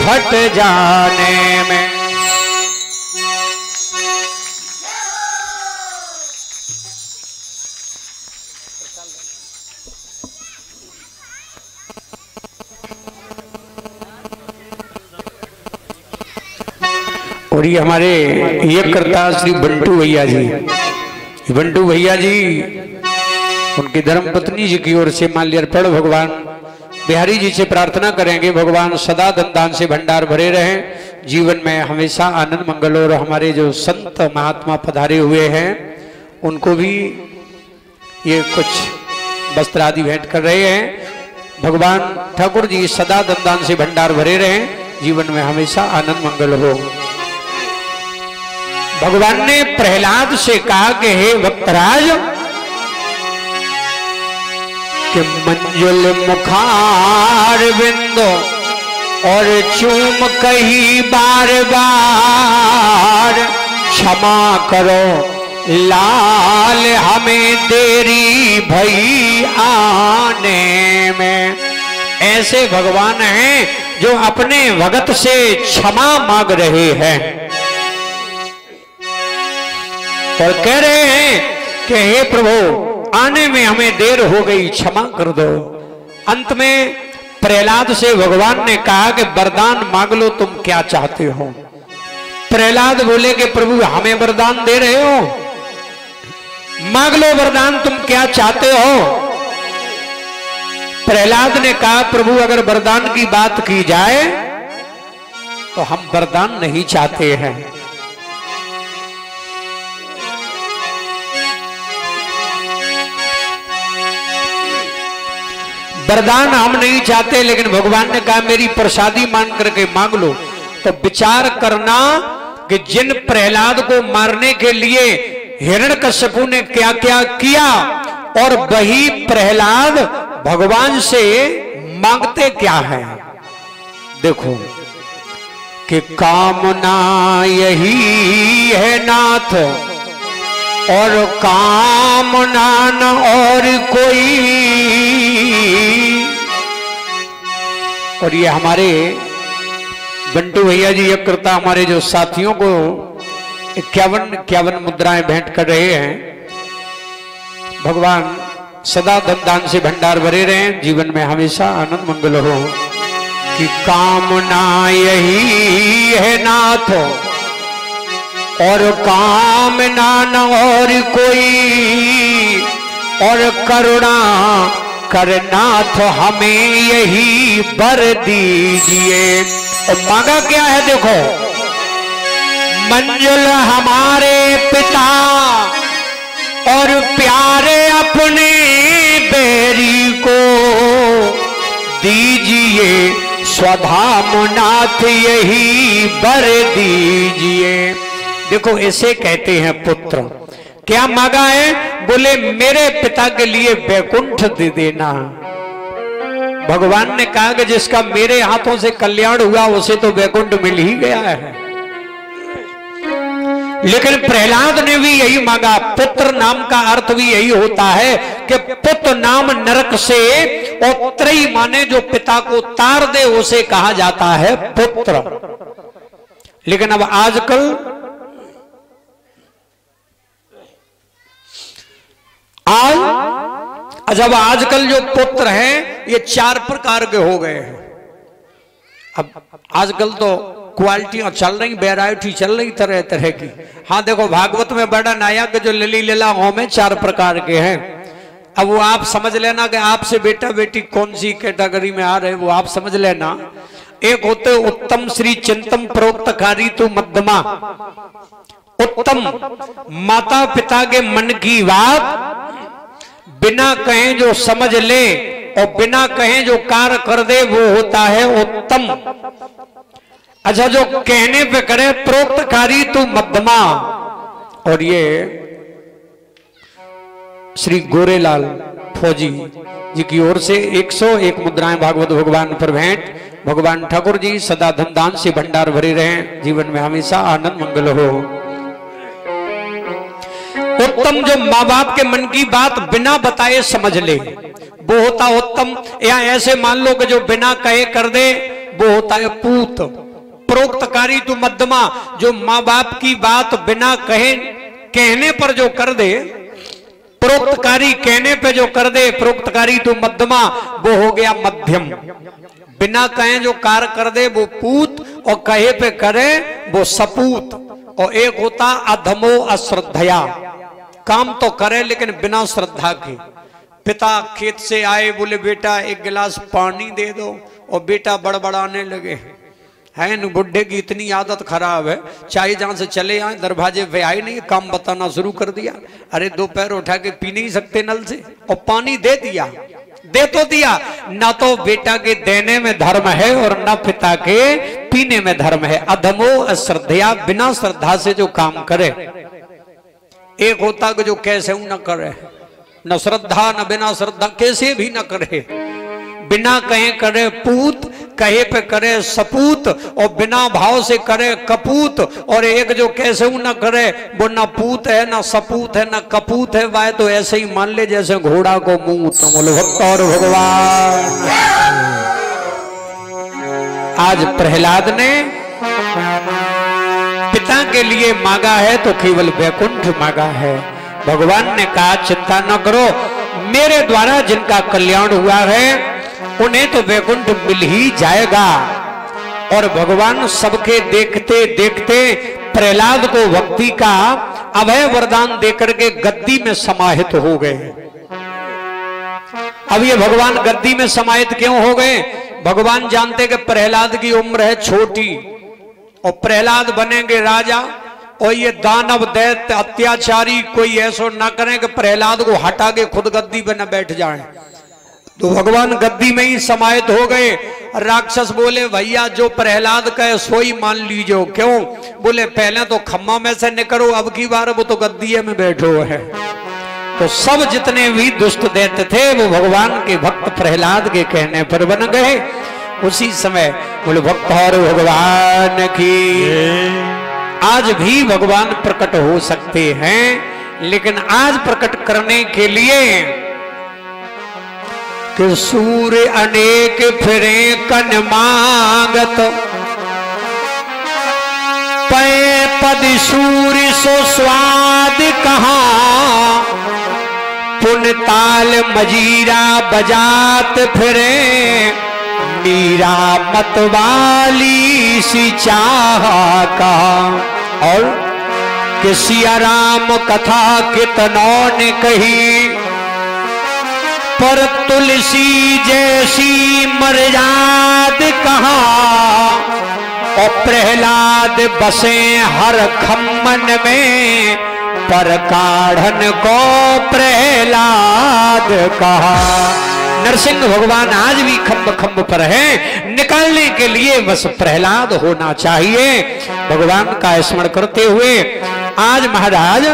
फट जाने में। और ये हमारे ये करता श्री बंटू भैया जी, बंटू भैया जी उनकी धर्म पत्नी जी की ओर से माल्यार्पण भगवान बिहारी जी से प्रार्थना करेंगे, भगवान सदा धन दान से भंडार भरे रहें, जीवन में हमेशा आनंद मंगल। और हमारे जो संत महात्मा पधारे हुए हैं उनको भी ये कुछ वस्त्र आदि भेंट कर रहे हैं। भगवान ठाकुर जी सदा धन दान से भंडार भरे रहें, जीवन में हमेशा आनंद मंगल हो। भगवान ने प्रहलाद से कहा कि हे भक्तराज, कि मंजुल मुखार बिंदु और चूम कही बार बार, क्षमा करो लाल हमें देरी भई आने में। ऐसे भगवान हैं जो अपने भगत से क्षमा मांग रहे हैं और कह रहे हैं कि हे प्रभु आने में हमें देर हो गई, क्षमा कर दो। अंत में प्रहलाद से भगवान ने कहा कि वरदान मांग लो, तुम क्या चाहते हो। प्रहलाद बोले कि प्रभु हमें वरदान दे रहे हो, मांग लो वरदान, तुम क्या चाहते हो। प्रहलाद ने कहा प्रभु अगर वरदान की बात की जाए तो हम वरदान नहीं चाहते हैं। वरदान हम नहीं चाहते, लेकिन भगवान ने कहा मेरी प्रसादी मान करके मांग लो। तो विचार करना कि जिन प्रहलाद को मारने के लिए हिरण्यकश्यपु ने क्या क्या किया, और वही प्रहलाद भगवान से मांगते क्या है। देखो कि कामना यही है नाथ और कामना न और कोई। और ये हमारे बंटू भैया जी एक करता हमारे जो साथियों को 51 मुद्राएं भेंट कर रहे हैं। भगवान सदा धन दान से भंडार भरे रहें, जीवन में हमेशा आनंद मंगल हो। कि कामना यही है नाथ और कामना न और कोई, और करुणा करनाथ हमें यही वर दीजिए। और मांगा क्या है देखो, मंजुल हमारे पिता और प्यारे अपने बैरी को दीजिए, स्वधामनाथ यही वर दीजिए। देखो ऐसे कहते हैं पुत्र, क्या मांगा है, बोले मेरे पिता के लिए वैकुंठ दे देना। भगवान ने कहा कि जिसका मेरे हाथों से कल्याण हुआ उसे तो वैकुंठ मिल ही गया है। लेकिन प्रहलाद ने भी यही मांगा। पुत्र नाम का अर्थ भी यही होता है कि पुत्र नाम नरक से, और त्रयी माने जो पिता को तार दे उसे कहा जाता है पुत्र। लेकिन अब आजकल जब आजकल जो पुत्र हैं ये 4 प्रकार के हो गए हैं। अब आजकल तो क्वालिटियां चल रही, वैरायटी चल रही तरह तरह की। हाँ देखो भागवत में बड़ा नायक जो लली लीला में 4 प्रकार के हैं। अब वो आप समझ लेना कि आपसे बेटा बेटी कौन सी कैटेगरी में आ रहे, वो आप समझ लेना। एक होते उत्तम श्री चिंतम प्रोक्तकारी तु मध्यमा। उत्तम माता पिता के मन की बात बिना कहे जो समझ ले और बिना कहे जो कार्य कर दे वो होता है उत्तम। अच्छा जो कहने पे करे प्रोक्तकारी तु मध्यमा। और ये श्री गोरेलाल फौजी जी की ओर से 101 मुद्राएं भागवत भगवान पर भेंट। भगवान ठाकुर जी सदा धन दान से भंडार भरे रहें, जीवन में हमेशा आनंद मंगल हो। उत्तम जो माँ बाप के मन की बात बिना बताए समझ ले वो होता उत्तम। या ऐसे मान लो कि जो बिना कहे कर दे वो होता है पूत। प्रोक्तकारी तो मध्यमा, जो माँ बाप की बात बिना कहने पर जो कर दे, प्रोक्तकारी कहने पे जो कर दे, प्रोक्तकारी तो मध्यमा, वो हो गया मध्यम। बिना कहे जो कार्य कर दे वो पूत, और कहे पे करे वो सपूत। और एक होता अधमो अश्रद्धया, काम तो करे लेकिन बिना श्रद्धा के। पिता खेत से आए, बोले बेटा एक गिलास पानी दे दो, और बेटा बड़बड़ाने लगे। है न बुढ़े की इतनी आदत खराब है, चाहे जहां से चले आए दरवाजे पे आए नहीं, काम बताना शुरू कर दिया। अरे दो पैर उठा के पी नहीं सकते नल से, और पानी दे दिया, दे तो दिया। ना तो बेटा के देने में धर्म है और ना पिता के पीने में धर्म है। अधमो अश्रद्धया, बिना श्रद्धा से जो काम करे। एक होता कि जो कैसे न करे, न श्रद्धा न बिना श्रद्धा, कैसे भी न करे। बिना कहे करे पूत, कहे पे करे सपूत, और बिना भाव से करे कपूत। और एक जो कैसे न करे, वो ना पूत है ना सपूत है ना कपूत है, वह तो ऐसे ही मान ले जैसे घोड़ा को मूत। बोलो भक्त और भगवान। आज प्रहलाद ने पिता के लिए मांगा है तो केवल वैकुंठ मांगा है। भगवान ने कहा चिंता न करो, मेरे द्वारा जिनका कल्याण हुआ है उन्हें तो वैकुंठ मिल ही जाएगा। और भगवान सबके देखते देखते प्रहलाद को भक्ति का अभय वरदान देकर के गद्दी में समाहित हो गए। अब ये भगवान गद्दी में समाहित क्यों हो गए? भगवान जानते कि प्रहलाद की उम्र है छोटी, और प्रहलाद बनेंगे राजा, और ये दानव दैत्य अत्याचारी कोई ऐसा ना करें कि प्रहलाद को हटा के खुद गद्दी पे न बैठ जाएं। तो भगवान गद्दी में ही समाहित हो गए। राक्षस बोले भैया जो प्रहलाद कहे सोई मान लीजिए। क्यों? बोले पहले तो खम्मा में से निकलो, अब की बार वो तो गद्दी में बैठो है। तो सब जितने भी दुष्ट दैत्य थे वो भगवान के भक्त प्रहलाद के कहने पर बन गए। उसी समय बोले भक्त और भगवान की। आज भी भगवान प्रकट हो सकते हैं, लेकिन आज प्रकट करने के लिए कि सूर्य अनेक फिरे कन मांगत, पै पद सूर्य सो स्वाद कहा, पुन ताल मजीरा बजात फिरे, मीरा मतवाली सी चाह का। और कि सिया राम कथा कितनों ने कही, पर तुलसी जैसी मर्याद कहा, और प्रहलाद बसे हर खम्मन में, पर काढ़न को प्रहलाद कहा। नरसिंह भगवान आज भी खम्ब खम्ब पर है, निकालने के लिए बस प्रहलाद होना चाहिए। भगवान का स्मरण करते हुए आज महाराज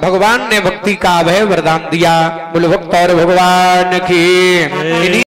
भगवान ने भक्ति का अभय वरदान दिया। बोलो भक्त और भगवान की।